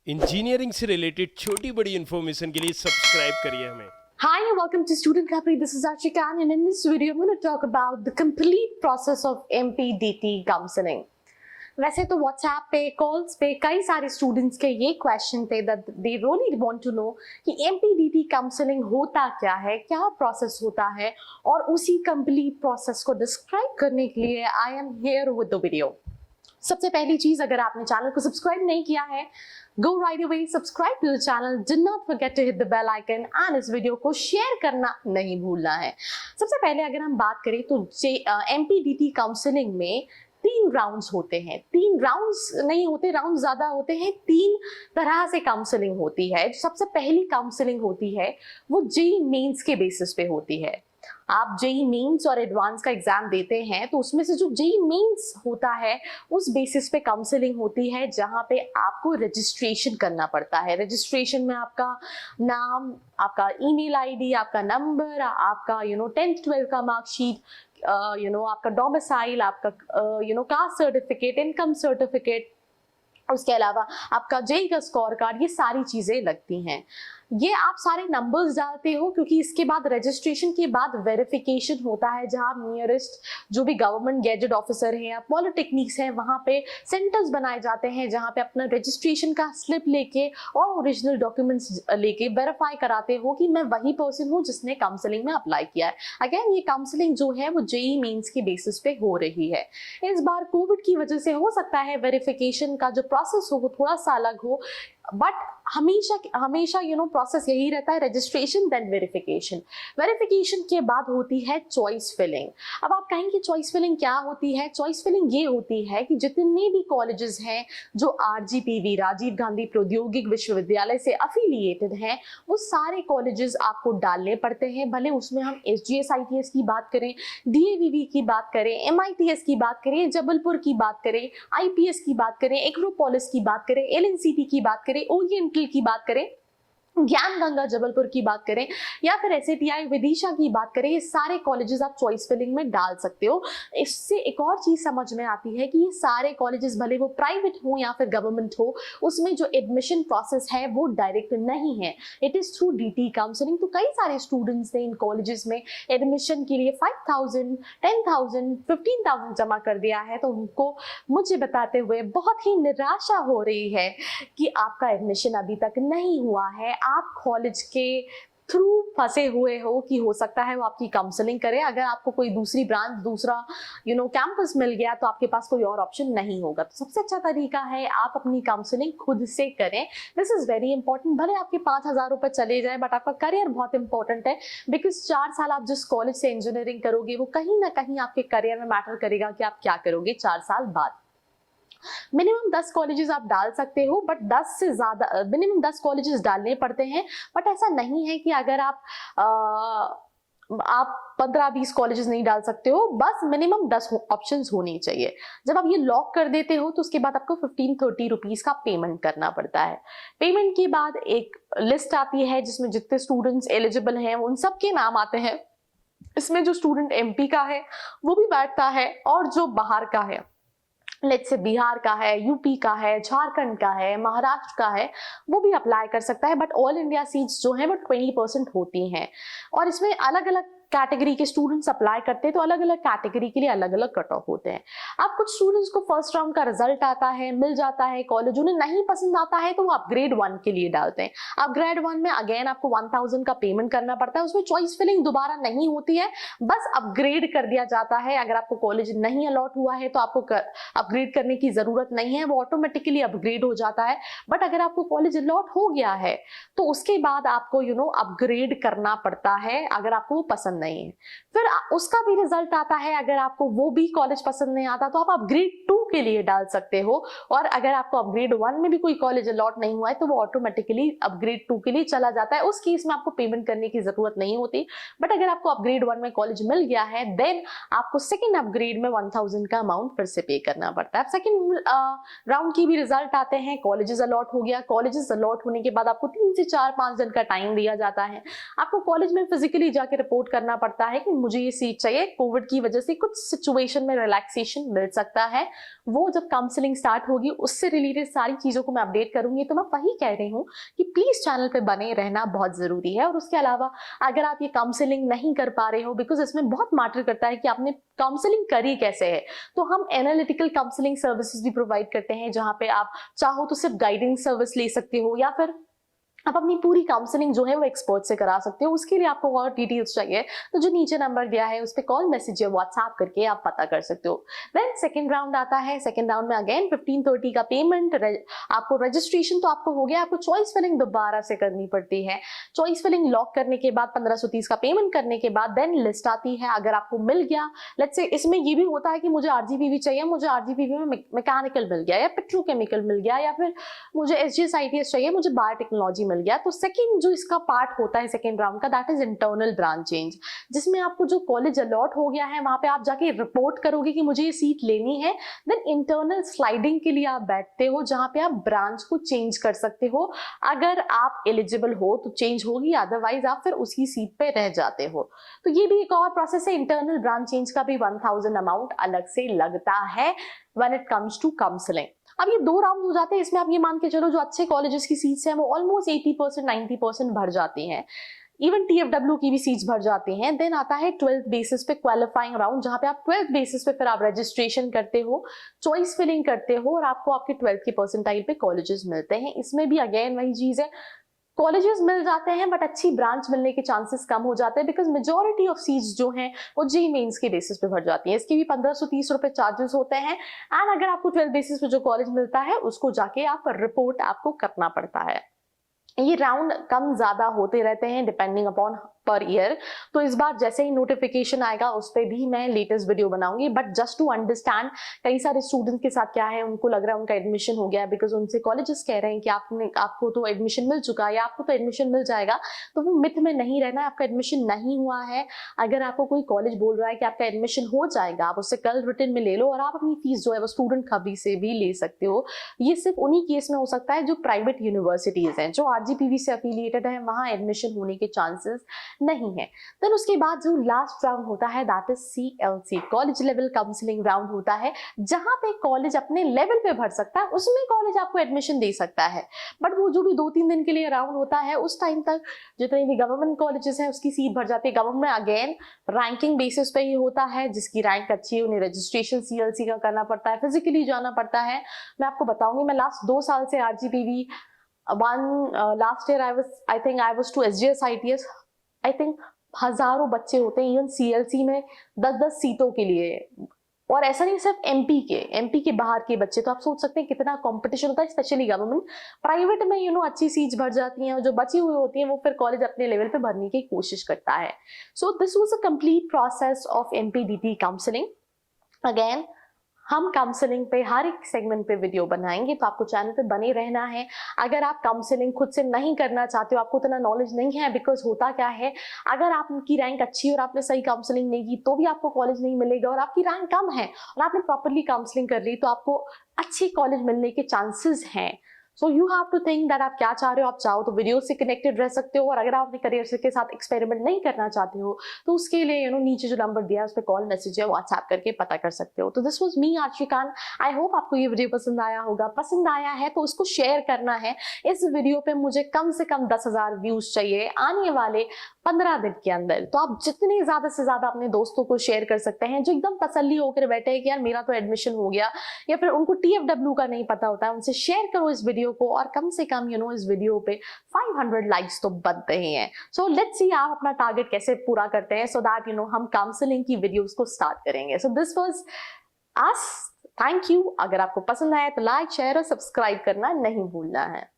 Engineering से related छोटी बड़ी इन्फॉर्मेशन के लिए सब्सक्राइब करिए हमें। Hi and welcome to Student Capri. This is Archika and in this video I'm going to talk about the complete process of MPDT counseling. वैसे तो WhatsApp पे कॉल्स पे कई सारे स्टूडेंट्स के ये क्वेश्चन थे that they really want to know कि MPDT काउंसलिंग होता क्या है, क्या प्रोसेस होता है, और उसी कंप्लीट प्रोसेस को डिस्क्राइब करने के लिए I am here with the video. सबसे पहली चीज, अगर आपने चैनल को सब्सक्राइब नहीं किया है, go right away, subscribe to the channel, do not forget to hit the bell icon and इस वीडियो को शेयर करना नहीं भूलना है। सबसे पहले अगर हम बात करें तो MPDT काउंसलिंग में 3 राउंड्स होते हैं। 3 राउंड्स नहीं होते, राउंड ज्यादा होते हैं। 3 तरह से काउंसलिंग होती है। सबसे पहली काउंसलिंग होती है वो जेईई मेंस के बेसिस पे होती है। आप जेईई मेंस और एडवांस का एग्जाम देते हैं तो उसमें से जो जेईई मेंस होता है उस बेसिस पे काउंसलिंग होती है, जहां पे आपको रजिस्ट्रेशन करना पड़ता है। रजिस्ट्रेशन में आपका नाम, आपका ईमेल आईडी, आपका नंबर, आपका 10th 12th का मार्कशीट, आपका डोमिसाइल, आपका कास्ट सर्टिफिकेट, इनकम सर्टिफिकेट, उसके अलावा आपका जेईई का स्कोर कार्ड, ये सारी चीजें लगती हैं। ये आप सारे नंबर्स डालते हो क्योंकि इसके बाद रजिस्ट्रेशन के बाद वेरिफिकेशन होता है, जहां नियरेस्ट जो भी गवर्नमेंट गैजेट ऑफिसर है या पॉलिटेक्निक्स है वहां पे सेंटर्स बनाए जाते हैं, जहां पे अपना रजिस्ट्रेशन का स्लिप लेके और ओरिजिनल डॉक्यूमेंट्स लेके वेरीफाई कराते हो कि मैं वही पर्सन हूं जिसने काउंसलिंग में अप्लाई किया है। अगेन ये काउंसलिंग जो है वो जेईई मेंस के बेसिस पे हो रही है। इस बार कोविड की वजह से हो सकता है वेरिफिकेशन का जो प्रोसेस हो वो थोड़ा सा अलग हो, बट हमेशा प्रोसेस यही रहता है, रजिस्ट्रेशन देन वेरिफिकेशन। वेरिफिकेशन के बाद होती है चॉइस फिलिंग। अब आप कहेंगे चॉइस फिलिंग क्या होती है? चॉइस फिलिंग ये होती है कि जितने भी कॉलेजेस हैं जो RGPV राजीव गांधी प्रौद्योगिक विश्वविद्यालय से अफिलिएटेड हैं, वो सारे कॉलेजेस आपको डालने पड़ते हैं। भले उसमें हम SGS ITS की बात करें, DAVV की बात करें, MITS की बात करें, जबलपुर की बात करें, IPS की बात करें, एक्रोपोलिस की बात करें, LNCT की बात करें, ओरिएंटल की बात करें, ज्ञान गंगा जबलपुर की बात करें, या फिर SATI विदिशा की बात करें, ये सारे कॉलेजेस आप चॉइस फिलिंग में डाल सकते हो। इससे एक और चीज समझ में आती है कि ये सारे कॉलेजेस भले वो प्राइवेट हो या फिर गवर्नमेंट हो, उसमें जो एडमिशन प्रोसेस है वो डायरेक्ट नहीं है, it is through DT counselling. तो कई सारे स्टूडेंट्स ने इन कॉलेजेस में एडमिशन के लिए 5,000, 10,000, 15,000 जमा कर दिया है, तो उनको मुझे बताते हुए बहुत ही निराशा हो रही है कि आपका एडमिशन अभी तक नहीं हुआ है। आप कॉलेज के थ्रू फंसे हुए हो कि हो सकता है वो आपकी काउंसलिंग करे। अगर आपको कोई दूसरी ब्रांच, दूसरा कैंपस मिल गया तो आपके पास कोई और ऑप्शन नहीं होगा। तो सबसे अच्छा तरीका है आप अपनी काउंसलिंग खुद से करें। This is very important. भले आपके 5,000 रुपए चले जाए, बट आपका करियर बहुत इंपॉर्टेंट है, बिकॉज 4 साल आप जिस कॉलेज से इंजीनियरिंग करोगे वो कहीं ना कहीं आपके करियर में मैटर करेगा कि आप क्या करोगे 4 साल बाद। मिनिमम 10 कॉलेजेस आप डाल सकते हो, बट 10 से ज्यादा मिनिमम 10 कॉलेजेस डालने पड़ते हैं। बट ऐसा नहीं है कि अगर आप 15-20 कॉलेजेस नहीं डाल सकते हो, बस मिनिमम 10 ऑप्शंस होनी चाहिए। जब आप ये लॉक कर देते हो तो उसके बाद आपको 15-30 रुपीज का पेमेंट करना पड़ता है। पेमेंट के बाद एक लिस्ट आती है जिसमें जितने स्टूडेंट्स एलिजिबल हैं उन सब के नाम आते हैं। इसमें जो स्टूडेंट MP का है वो भी बैठता है, और जो बाहर का है, लेट्स से बिहार का है, यूपी का है, झारखंड का है, महाराष्ट्र का है, वो भी अप्लाई कर सकता है। बट ऑल इंडिया सीट्स जो है वो 20% होती हैं, और इसमें अलग अलग कैटेगरी के स्टूडेंट्स अप्लाई करते हैं, तो अलग अलग कैटेगरी के लिए अलग अलग कट ऑफ होते हैं। अब कुछ स्टूडेंट्स को फर्स्ट राउंड का रिजल्ट आता है, मिल जाता है कॉलेज, उन्हें नहीं पसंद आता है तो वो अपग्रेड 1 के लिए डालते हैं। अपग्रेड 1 में अगेन आपको 1,000 का पेमेंट करना पड़ता है। उसमें चॉइस फिलिंग दोबारा नहीं होती है, बस अपग्रेड कर दिया जाता है। अगर आपको कॉलेज नहीं अलॉट हुआ है तो आपको अपग्रेड करने की जरूरत नहीं है, वो ऑटोमेटिकली अपग्रेड हो जाता है। बट अगर आपको कॉलेज अलॉट हो गया है तो उसके बाद आपको अपग्रेड करना पड़ता है, अगर आपको वो पसंद नहीं है। फिर उसका भी रिजल्ट आता है। अगर आपको वो भी कॉलेज पसंद नहीं आता तो आप अपग्रेड 2 के लिए डाल सकते हो, और अगर आपको अपग्रेड 1 में भी कोई कॉलेज अलॉट नहीं हुआ है तो वो ऑटोमेटिकली अपग्रेड 2 के लिए चला जाता है। उस केस में आपको पेमेंट करने की जरूरत नहीं होती। बट अगर आपको अपग्रेड 1 में कॉलेज मिल गया है, देन आपको सेकेंड अपग्रेड में 1,000 का अमाउंट फिर से पे करना पड़ता है। सेकेंड राउंड की भी रिजल्ट आते हैं, कॉलेजेस अलॉट हो गया। कॉलेजेस अलॉट होने के बाद आपको 3 से 4-5 दिन का टाइम दिया जाता है। आपको कॉलेज में फिजिकली जाके रिपोर्ट करना करना पड़ता है कि मुझे ये सीट चाहिए, कोविड की वजह से कुछ सिचुएशन में रिलैक्सेशन मिल सकता है। वो जब काउंसलिंग स्टार्ट होगी उससे रिलेटेड सारी चीज़ों को मैं अपडेट करूंगी। तो मैं वही कह रही हूँ कि प्लीज़ चैनल पे बने रहना बहुत ज़रूरी है। और उसके अलावा अगर आप ये काउंसलिंग नहीं कर पा रहे हो, बिकॉज इसमें बहुत मैटर करता है कि आपने काउंसलिंग करी कैसे है, तो हम एनालिटिकल काउंसलिंग सर्विसेज भी प्रोवाइड करते हैं, जहाँ पे आप चाहो तो सिर्फ गाइडिंग सर्विस ले सकते हो या फिर आप अपनी पूरी काउंसलिंग जो है वो एक्सपर्ट से करा सकते हो। उसके लिए आपको और डिटेल्स चाहिए तो जो नीचे नंबर दिया है उस पर कॉल, मैसेज या व्हाट्सएप करके आप पता कर सकते हो। देन सेकंड राउंड आता है। सेकंड राउंड में अगेन 1530 का पेमेंट, आपको रजिस्ट्रेशन तो आपको हो गया, आपको चॉइस फिलिंग दोबारा से करनी पड़ती है। चॉइस फिलिंग लॉक करने के बाद 1530 का पेमेंट करने के बाद देन लिस्ट आती है। अगर आपको मिल गया, लेट्स से इसमें ये भी होता है कि मुझे आरजीपीवी चाहिए, मुझे आरजीपीवी में मैकेनिकल मिल गया या पेट्रोकेमिकल मिल गया या फिर मुझे एसजीएस चाहिए, मुझे बायोटेक्नोलॉजी मिल गया। तो सेकंड जो इसका पार्ट होता है सेकंड राउंड का, that is internal branch change, जिसमें आपको जो कॉलेज अलॉट हो गया है वहां पे आप जाके रिपोर्ट करोगे कि मुझे ये सीट लेनी है। देन इंटरनल स्लाइडिंग के लिए आप बैठते हो, जहां पे आप ब्रांच को चेंज कर सकते हो। अगर आप एलिजिबल हो तो चेंज होगी, अदरवाइज आप फिर उसी सीट पे रह जाते हो। तो ये भी एक और प्रोसेस है। इंटरनल ब्रांच चेंज का भी 1000 अमाउंट अलग से लगता है when it comes to counselling. अब ये 2 राउंड हो जाते हैं। इसमें आप ये मान के चलो जो अच्छे कॉलेजेस की सीट्स हैं वो ऑलमोस्ट 80% 90% भर जाती हैं। इवन TFW की भी सीट्स भर जाती हैं। देन आता है 12th बेसिस पे क्वालिफाइंग राउंड, जहां पे आप 12th बेसिस पे फिर आप रजिस्ट्रेशन करते हो, चॉइस फिलिंग करते हो और आपको आपके 12th के परसेंटाइल पे कॉलेजेस मिलते हैं। इसमें भी अगेन वही चीज है, कॉलेजेस मिल जाते हैं बट अच्छी ब्रांच मिलने के चांसेस कम हो जाते हैं, बिकॉज मेजोरिटी ऑफ सीट्स जो हैं वो जेईई मेंस के बेसिस पे भर जाती हैं। इसके भी 1530 रुपए चार्जेस होते हैं। एंड अगर आपको 12 बेसिस पे जो कॉलेज मिलता है उसको जाके आप रिपोर्ट आपको करना पड़ता है। ये राउंड कम ज्यादा होते रहते हैं डिपेंडिंग अपॉन पर ईयर। तो इस बार जैसे ही नोटिफिकेशन आएगा उस पर भी मैं लेटेस्ट वीडियो बनाऊंगी। बट जस्ट टू अंडरस्टैंड, कई सारे स्टूडेंट्स के साथ क्या है, उनको लग रहा है उनका एडमिशन हो गया है, बिकॉज उनसे कॉलेजेस कह रहे हैं कि आपको तो एडमिशन मिल चुका है या आपको तो एडमिशन मिल जाएगा। तो वो मिथ में नहीं रहना है, आपका एडमिशन नहीं हुआ है। अगर आपको कोई कॉलेज बोल रहा है कि आपका एडमिशन हो जाएगा, आप उससे कल रिटर्न में ले लो और आप अपनी फीस जो है वो स्टूडेंट खबरी से भी ले सकते हो। ये सिर्फ उन्हीं केस में हो सकता है जो प्राइवेट यूनिवर्सिटीज हैं, जो आरजीपीवी से एफिलिएटेड है, वहां एडमिशन होने के चांसेस नहीं है। देन उसके बाद जो लास्ट राउंड होता है that is CLC, college level counselling round होता है, जहां पे कॉलेज अपने लेवल पे भर सकता है, उसमें कॉलेज आपको एडमिशन दे सकता है। बट वो जो भी 2-3 दिन के लिए राउंड होता है, उस टाइम तक जितने भी गवर्नमेंट कॉलेजेस हैं उसकी सीट भर जाती है। गवर्नमेंट अगेन रैंकिंग बेसिस पे ही होता है, जिसकी रैंक अच्छी है उन्हें रजिस्ट्रेशन CLC का करना पड़ता है, फिजिकली जाना पड़ता है। मैं आपको बताऊंगी, मैं लास्ट 2 साल से RGPV last year I was to SGS ITS, I think हजारों बच्चे होते हैं इवन CLC में 10-10 सीटों के लिए। और ऐसा नहीं सिर्फ MP के बाहर के बच्चे, तो आप सोच सकते हैं कितना कंपटीशन होता है, स्पेशली गवर्नमेंट। प्राइवेट में अच्छी सीट्स भर जाती हैं, जो बची हुई होती हैं वो फिर कॉलेज अपने लेवल पे भरने की कोशिश करता है। So this was a complete process of MPDT counselling. Again हम काउंसलिंग पे हर एक सेगमेंट पे वीडियो बनाएंगे, तो आपको चैनल पे बने रहना है। अगर आप काउंसलिंग खुद से नहीं करना चाहते हो, आपको इतना नॉलेज नहीं है, बिकॉज होता क्या है, अगर आपकी रैंक अच्छी और आपने सही काउंसलिंग नहीं की तो भी आपको कॉलेज नहीं मिलेगा, और आपकी रैंक कम है और आपने प्रॉपरली काउंसलिंग कर ली तो आपको अच्छे कॉलेज मिलने के चांसेस हैं। So you have to think that आप क्या चाह रहे हो। आप चाहो तो वीडियो से कनेक्टेड रह सकते हो, और अगर आप अपने करियर के साथ एक्सपेरिमेंट नहीं करना चाहते हो तो उसके लिए नीचे जो नंबर दिया है उस पर कॉल, मैसेज या व्हाट्सएप करके पता कर सकते हो। तो this was me Archi Khan. I hope आपको ये वीडियो पसंद आया होगा। पसंद आया है तो उसको शेयर करना है। इस वीडियो पे मुझे कम से कम 10,000 व्यूज चाहिए आने वाले 15 दिन के अंदर। तो आप जितने ज्यादा से ज्यादा अपने दोस्तों को शेयर कर सकते हैं जो एकदम तसल्ली होकर बैठे हैं कि यार मेरा तो एडमिशन हो गया, या फिर उनको TFW का नहीं पता होता है, उनसे शेयर करो इस वीडियो को। और कम से कम इस वीडियो पे 500 लाइक्स तो बनते ही हैं। सो लेट्स सी आप अपना टारगेट कैसे पूरा करते हैं, सो दैट हम काउंसलिंग की वीडियोस को स्टार्ट करेंगे। So this was us, thank you. अगर आपको पसंद आया तो लाइक, शेयर और सब्सक्राइब करना नहीं भूलना है।